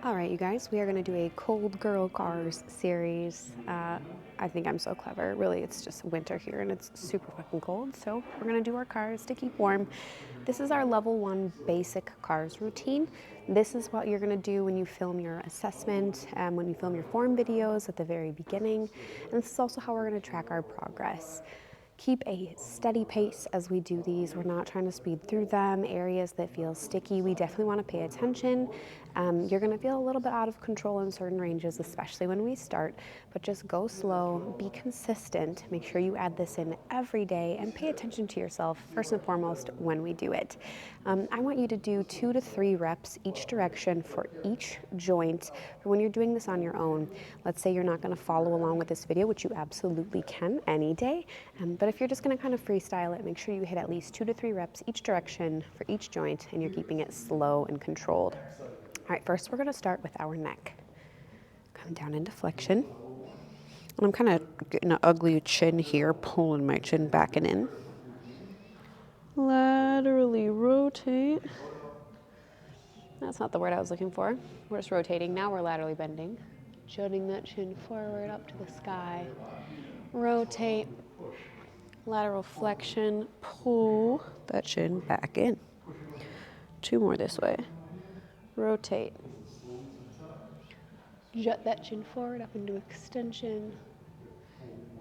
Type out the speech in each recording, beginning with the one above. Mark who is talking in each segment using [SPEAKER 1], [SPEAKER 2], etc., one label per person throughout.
[SPEAKER 1] All right, you guys, we are going to do a cold girl cars series. I think I'm so clever. Really, it's just winter here and it's super fucking cold. So we're going to do our cars to keep warm. This is our level 1 basic cars routine. This is what you're going to do when you film your assessment, when you film your form videos at the very beginning. And this is also how we're going to track our progress. Keep a steady pace as we do these. We're not trying to speed through them. Areas that feel sticky, we definitely want to pay attention. You're going to feel a little bit out of control in certain ranges, especially when we start, but just go slow, be consistent, make sure you add this in every day, and pay attention to yourself first and foremost when we do it. I want you to do 2 to 3 reps each direction for each joint. When you're doing this on your own, let's say you're not going to follow along with this video, which you absolutely can any day, but if you're just going to kind of freestyle it, make sure you hit at least 2 to 3 reps each direction for each joint, and you're keeping it slow and controlled. All right, first we're going to start with our neck. Come down into flexion. And I'm kind of getting an ugly chin here, pulling my chin back and in. Laterally rotate. That's not the word I was looking for. We're just rotating. Now we're laterally bending. Jutting that chin forward up to the sky. Rotate. Lateral flexion. Pull that chin back in. 2 more this way. Rotate. Jut that chin forward up into extension.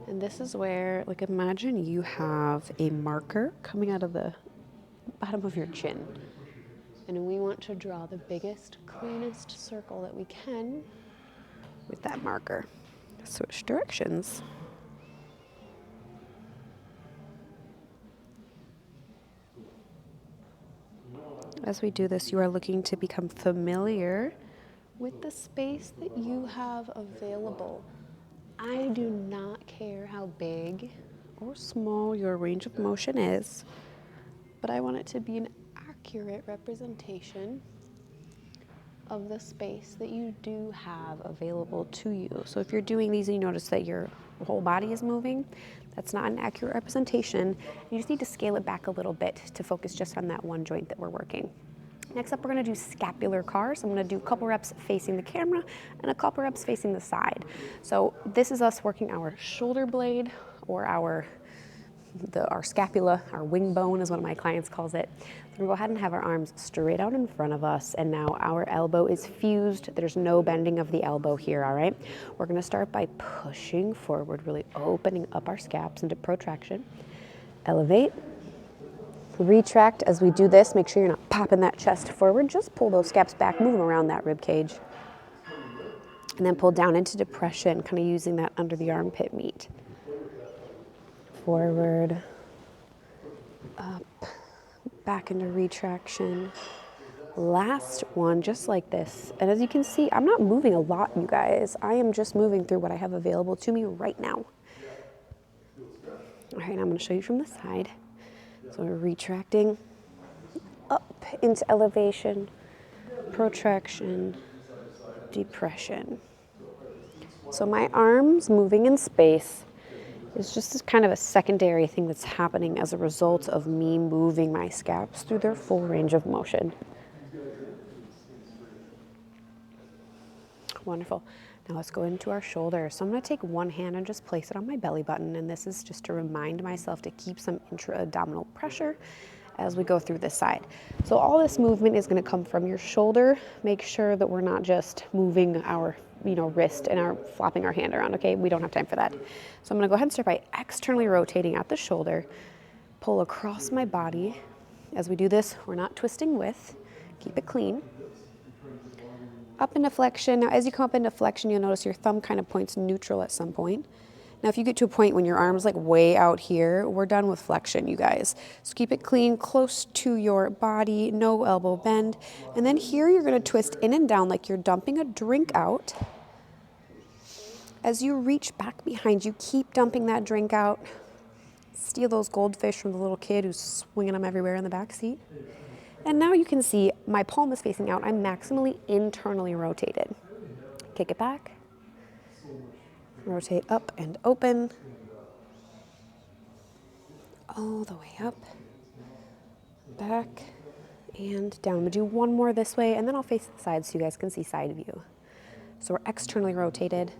[SPEAKER 1] And this is where, like, imagine you have a marker coming out of the bottom of your chin. And we want to draw the biggest, cleanest circle that we can with that marker. Switch directions. As we do this, you are looking to become familiar with the space that you have available. I do not care how big or small your range of motion is, but I want it to be an accurate representation of the space that you do have available to you. So if you're doing these and you notice that your whole body is moving, that's not an accurate representation. You just need to scale it back a little bit to focus just on that one joint that we're working. Next up, we're going to do scapular CARs. I'm going to do a couple reps facing the camera and a couple reps facing the side. So this is us working our shoulder blade, or our scapula, our wing bone is what my clients calls it. So we're gonna go ahead and have our arms straight out in front of us, and now our elbow is fused. There's no bending of the elbow here, all right? We're gonna start by pushing forward, really opening up our scaps into protraction. Elevate, retract. As we do this, make sure you're not popping that chest forward. Just pull those scaps back, move them around that rib cage. And then pull down into depression, kind of using that under the armpit meat. Forward, up, back into retraction. Last one, just like this. And as you can see, I'm not moving a lot, you guys. I am just moving through what I have available to me right now. All right, I'm going to show you from the side. So we're retracting up into elevation, protraction, depression. So my arms moving in space is just kind of a secondary thing that's happening as a result of me moving my scaps through their full range of motion. Wonderful. Now let's go into our shoulder. So I'm going to take one hand and just place it on my belly button, and this is just to remind myself to keep some intra-abdominal pressure as we go through this side. So all this movement is going to come from your shoulder. Make sure that we're not just moving our wrist and flopping our hand around, okay? We don't have time for that. So I'm gonna go ahead and start by externally rotating at the shoulder, pull across my body. As we do this, we're not twisting with, keep it clean. Up into flexion. Now as you come up into flexion, you'll notice your thumb kind of points neutral at some point. Now if you get to a point when your arm's like way out here, we're done with flexion, you guys. So keep it clean, close to your body, no elbow bend. And then here you're gonna twist in and down like you're dumping a drink out. As you reach back behind you, keep dumping that drink out. Steal those goldfish from the little kid who's swinging them everywhere in the back seat. And now you can see my palm is facing out. I'm maximally internally rotated. Kick it back. Rotate up and open. All the way up. Back and down. I'm gonna do one more this way, and then I'll face the side so you guys can see side view. So we're externally rotated,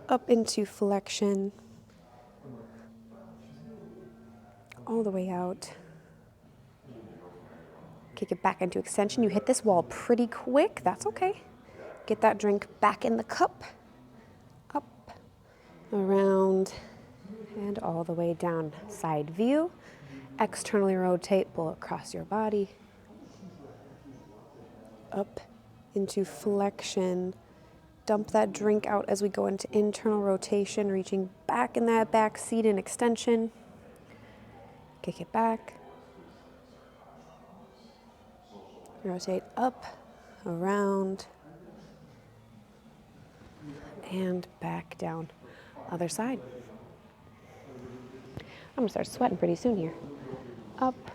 [SPEAKER 1] up into flexion, all the way out. Kick it back into extension. You hit this wall pretty quick, that's okay. Get that drink back in the cup, up, around, and all the way down. Side view, externally rotate, pull across your body, up into flexion. Dump that drink out as we go into internal rotation, reaching back in that back seat in extension. Kick it back. Rotate up, around, and back down. Other side. I'm gonna start sweating pretty soon here. Up,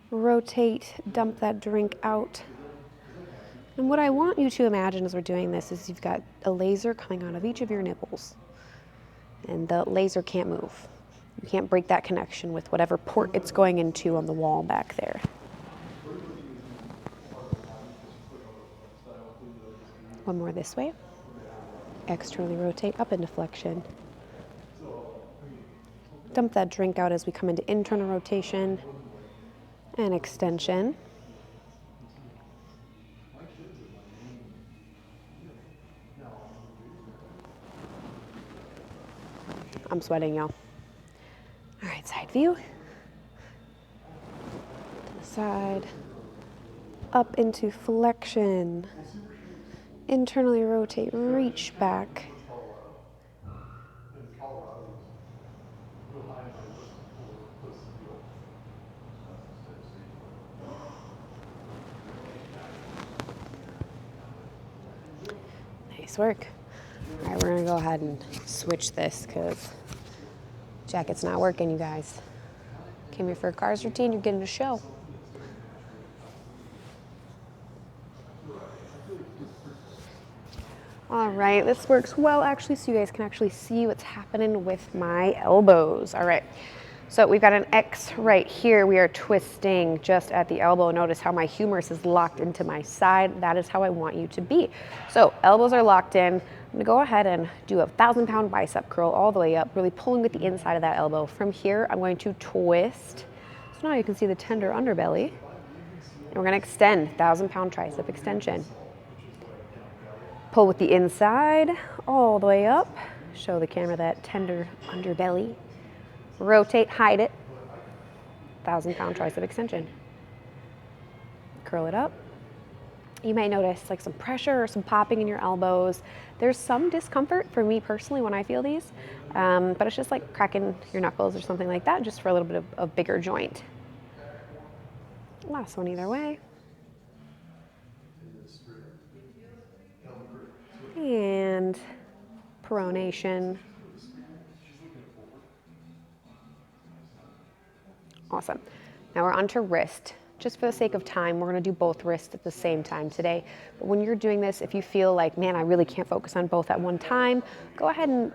[SPEAKER 1] rotate, dump that drink out. And what I want you to imagine as we're doing this is you've got a laser coming out of each of your nipples. And the laser can't move. You can't break that connection with whatever port it's going into on the wall back there. One more this way. Externally rotate up into flexion. Dump that drink out as we come into internal rotation and extension. I'm sweating, y'all. All right, side view. To the side. Up into flexion. Internally rotate, reach back. Nice work. All right, we're gonna go ahead and switch this because jacket's not working, you guys. Came here for a cars routine, you're getting a show. All right, this works well actually, so you guys can actually see what's happening with my elbows. All right, so we've got an X right here. We are twisting just at the elbow. Notice how my humerus is locked into my side. That is how I want you to be. So elbows are locked in. I'm gonna go ahead and do a 1,000-pound bicep curl all the way up, really pulling with the inside of that elbow. From here, I'm going to twist. So now you can see the tender underbelly. And we're gonna extend, 1,000-pound tricep extension. Pull with the inside, all the way up. Show the camera that tender underbelly. Rotate, hide it. 1,000-pound tricep extension. Curl it up. You may notice like some pressure or some popping in your elbows. There's some discomfort for me personally when I feel these, but it's just like cracking your knuckles or something like that, just for a little bit of a bigger joint. Last one either way. And pronation. Awesome. Now we're onto wrist. Just for the sake of time, we're gonna do both wrists at the same time today. But when you're doing this, if you feel like, man, I really can't focus on both at one time, go ahead and,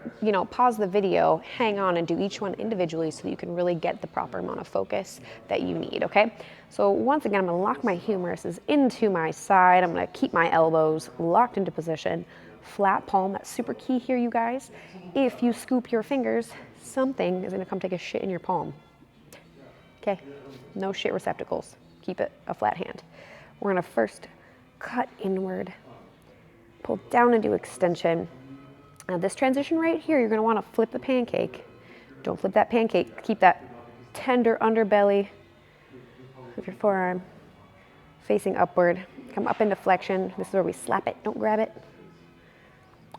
[SPEAKER 1] pause the video, hang on and do each one individually so that you can really get the proper amount of focus that you need, okay? So once again, I'm gonna lock my humeruses into my side. I'm gonna keep my elbows locked into position. Flat palm, that's super key here, you guys. If you scoop your fingers, something is gonna come take a shit in your palm. Okay, no shit receptacles. Keep it a flat hand. We're gonna first cut inward, pull down into extension. Now this transition right here, you're gonna wanna flip the pancake. Don't flip that pancake. Keep that tender underbelly of your forearm facing upward. Come up into flexion. This is where we slap it, don't grab it.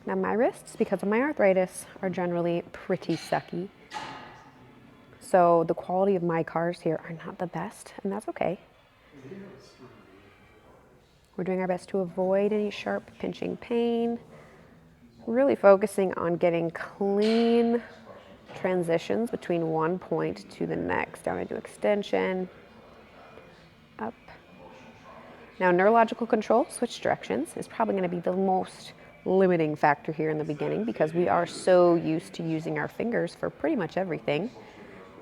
[SPEAKER 1] Now my wrists, because of my arthritis, are generally pretty sucky. So the quality of my cars here are not the best, and that's okay. We're doing our best to avoid any sharp pinching pain. Really focusing on getting clean transitions between one point to the next. Down into extension, up. Now neurological control, switch directions, is probably gonna be the most limiting factor here in the beginning because we are so used to using our fingers for pretty much everything.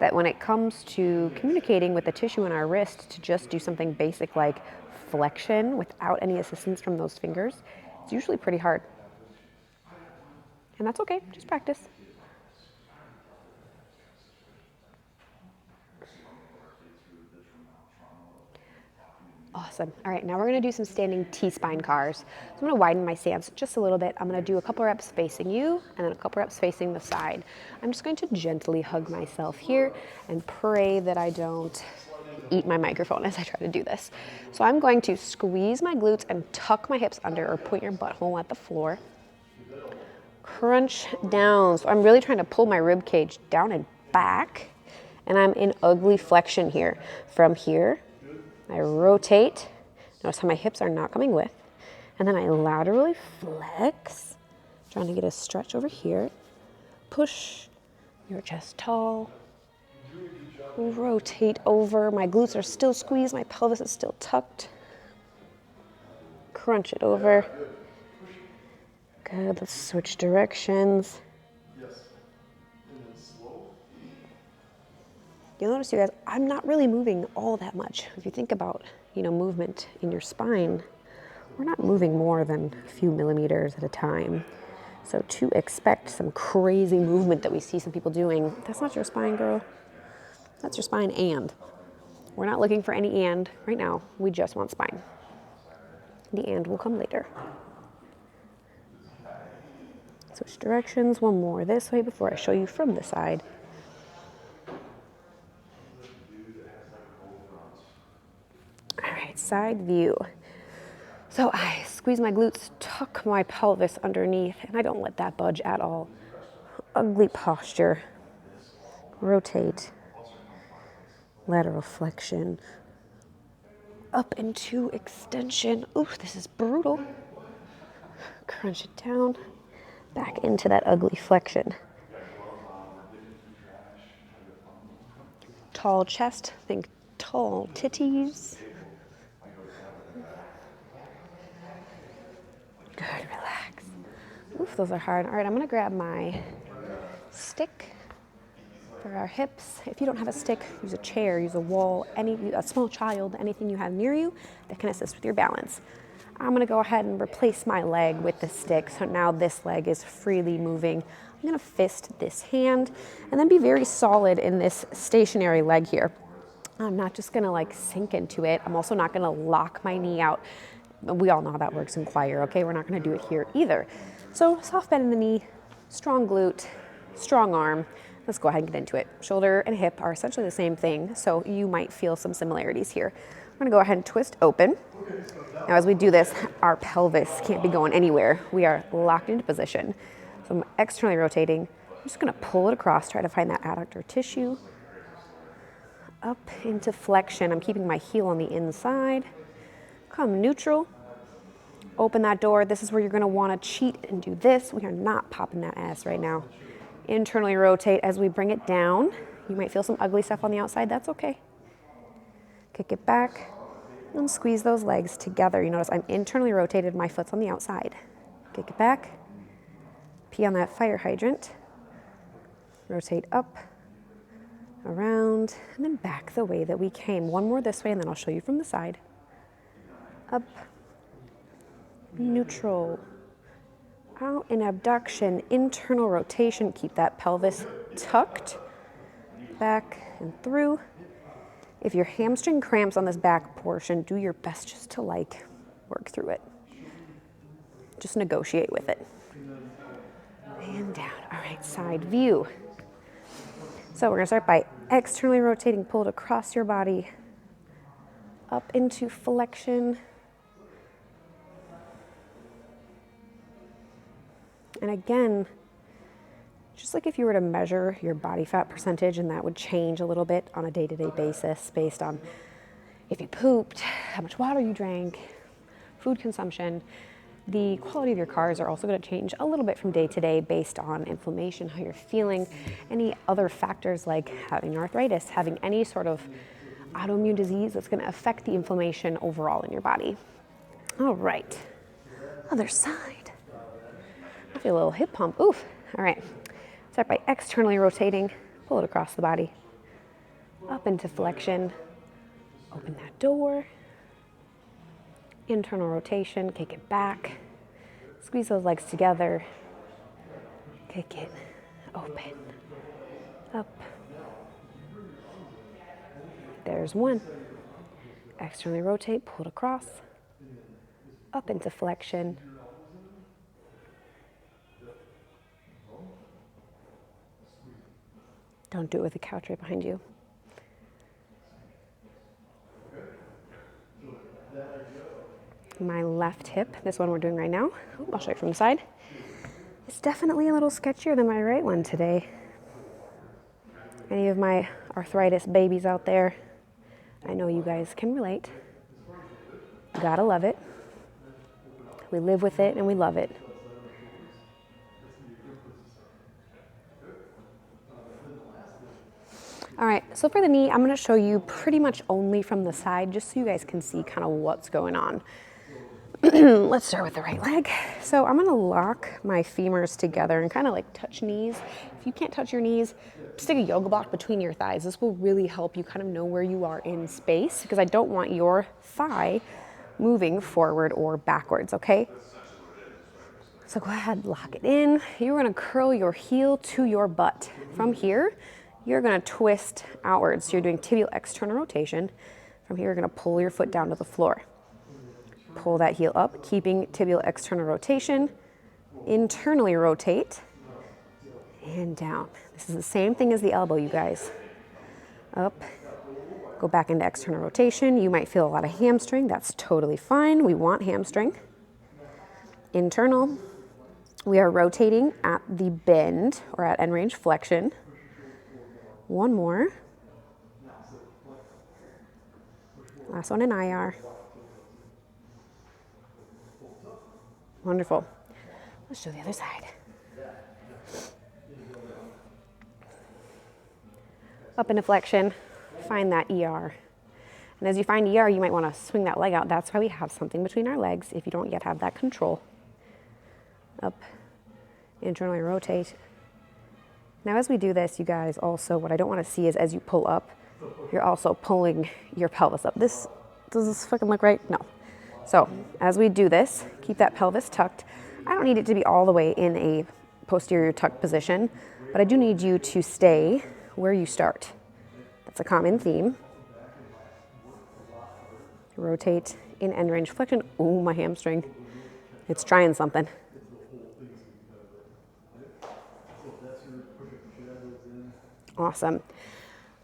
[SPEAKER 1] that when it comes to communicating with the tissue in our wrist, to just do something basic like flexion without any assistance from those fingers, it's usually pretty hard. And that's okay, just practice. Awesome. All right, now we're gonna do some standing T-spine cars. So I'm gonna widen my stance just a little bit. I'm gonna do a couple reps facing you and then a couple reps facing the side. I'm just going to gently hug myself here and pray that I don't eat my microphone as I try to do this. So I'm going to squeeze my glutes and tuck my hips under, or point your butthole at the floor. Crunch down. So I'm really trying to pull my rib cage down and back, and I'm in ugly flexion here. From here, I rotate. Notice how my hips are not coming with. And then I laterally flex, trying to get a stretch over here. Push your chest tall. Rotate over. My glutes are still squeezed. My pelvis is still tucked. Crunch it over. Good. Let's switch directions. You'll notice, you guys, I'm not really moving all that much. If you think about, movement in your spine, we're not moving more than a few millimeters at a time. So to expect some crazy movement that we see some people doing, that's not your spine, girl. That's your spine and. We're not looking for any and right now. We just want spine. The and will come later. Switch directions, one more this way before I show you from the side. All right, side view. So I squeeze my glutes, tuck my pelvis underneath, and I don't let that budge at all. Ugly posture. Rotate. Lateral flexion. Up into extension. Ooh, this is brutal. Crunch it down. Back into that ugly flexion. Tall chest, think tall titties. Good, relax. Oof, those are hard. All right, I'm gonna grab my stick for our hips. If you don't have a stick, use a chair, use a wall, a small child, anything you have near you that can assist with your balance. I'm gonna go ahead and replace my leg with the stick, so now this leg is freely moving. I'm gonna fist this hand and then be very solid in this stationary leg here. I'm not just gonna sink into it. I'm also not gonna lock my knee out. We all know how that works in choir, okay? We're not gonna do it here either. So soft bend in the knee, strong glute, strong arm. Let's go ahead and get into it. Shoulder and hip are essentially the same thing, so you might feel some similarities here. I'm gonna go ahead and twist open. Now as we do this, our pelvis can't be going anywhere. We are locked into position. So I'm externally rotating. I'm just gonna pull it across, try to find that adductor tissue. Up into flexion. I'm keeping my heel on the inside. Come neutral. Open that door. This is where you're gonna wanna cheat and do this. We are not popping that ass right now. Internally rotate as we bring it down. You might feel some ugly stuff on the outside. That's okay. Kick it back and squeeze those legs together. You notice I'm internally rotated. My foot's on the outside. Kick it back. Pee on that fire hydrant. Rotate up, around, and then back the way that we came. One more this way, and then I'll show you from the side. Up, neutral, out in abduction, internal rotation. Keep that pelvis tucked, back and through. If your hamstring cramps on this back portion, do your best just to work through it. Just negotiate with it. And down. All right, side view. So we're gonna start by externally rotating, pull it across your body, up into flexion. And again, just like if you were to measure your body fat percentage, and that would change a little bit on a day-to-day basis based on if you pooped, how much water you drank, food consumption. The quality of your cars are also going to change a little bit from day to day based on inflammation, how you're feeling, any other factors like having arthritis, having any sort of autoimmune disease that's going to affect the inflammation overall in your body. All right, other side. I feel a little hip pump. Oof. All right. Start by externally rotating, pull it across the body. Up into flexion. Open that door. Internal rotation, kick it back. Squeeze those legs together. Kick it open. Up. There's one. Externally rotate, pull it across. Up into flexion. Don't do it with the couch right behind you. My left hip, this one we're doing right now, I'll show you from the side. It's definitely a little sketchier than my right one today. Any of my arthritis babies out there, I know you guys can relate. Gotta love it. We live with it and we love it. All right, so for the knee, I'm gonna show you pretty much only from the side, just so you guys can see kind of what's going on. Let's start with the right leg. So I'm gonna lock my femurs together and kind of like touch knees. If you can't touch your knees, stick a yoga block between your thighs. This will really help you kind of know where you are in space, because I don't want your thigh moving forward or backwards, okay? So go ahead, lock it in. You're gonna curl your heel to your butt. From here, you're gonna twist outwards. So you're doing tibial external rotation. From here, you're gonna pull your foot down to the floor. Pull that heel up, keeping tibial external rotation. Internally rotate, and down. This is the same thing as the elbow, you guys. Up, go back into external rotation. You might feel a lot of hamstring. That's totally fine. We want hamstring. Internal, we are rotating at the bend or at end range flexion. One more. Last one in IR. Wonderful. Let's show the other side. Up into flexion, find that ER. And as you find ER, you might want to swing that leg out. That's why we have something between our legs if you don't yet have that control. Up, internally rotate. Now as we do this, you guys, also what I don't want to see is as you pull up, you're also pulling your pelvis up. Does this fucking look right? No. So as we do this, keep that pelvis tucked. I don't need it to be all the way in a posterior tuck position, but I do need you to stay where you start. That's a common theme. Rotate in end range flexion. Ooh, my hamstring. It's trying something. Awesome.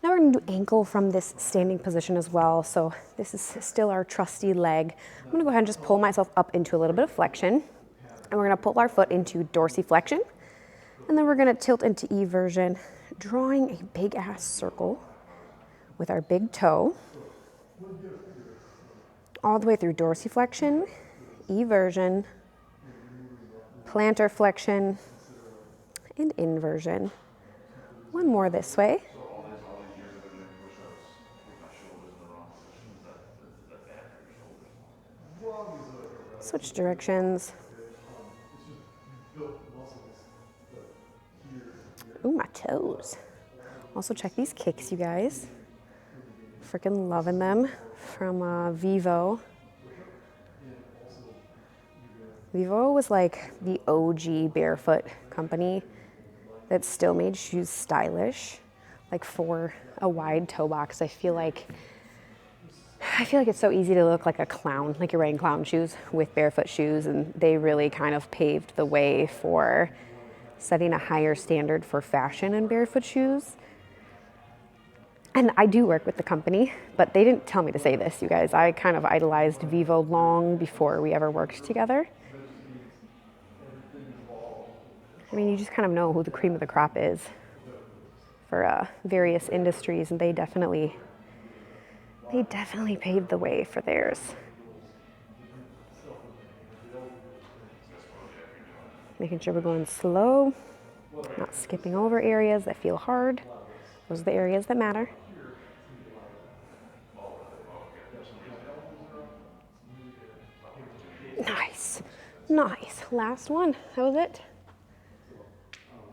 [SPEAKER 1] Now we're going to do ankle from this standing position as well. So this is still our trusty leg. I'm going to go ahead and just pull myself up into a little bit of flexion. And we're going to pull our foot into dorsiflexion. And then we're going to tilt into eversion, drawing a big ass circle with our big toe. All the way through dorsiflexion, eversion, plantar flexion, and inversion. One more this way. Switch directions. Ooh, my toes. Also check these kicks, you guys. Freaking loving them from Vivo. Vivo was like the OG barefoot company that still made shoes stylish, like for a wide toe box. I feel like it's so easy to look like a clown, like you're wearing clown shoes with barefoot shoes, and they really kind of paved the way for setting a higher standard for fashion in barefoot shoes. And I do work with the company, but they didn't tell me to say this, you guys. I kind of idolized Vivo long before we ever worked together. I mean, you just kind of know who the cream of the crop is for various industries, and they definitely paved the way for theirs. Making sure we're going slow, not skipping over areas that feel hard. Those are the areas that matter. Nice, nice. Last one. That was it.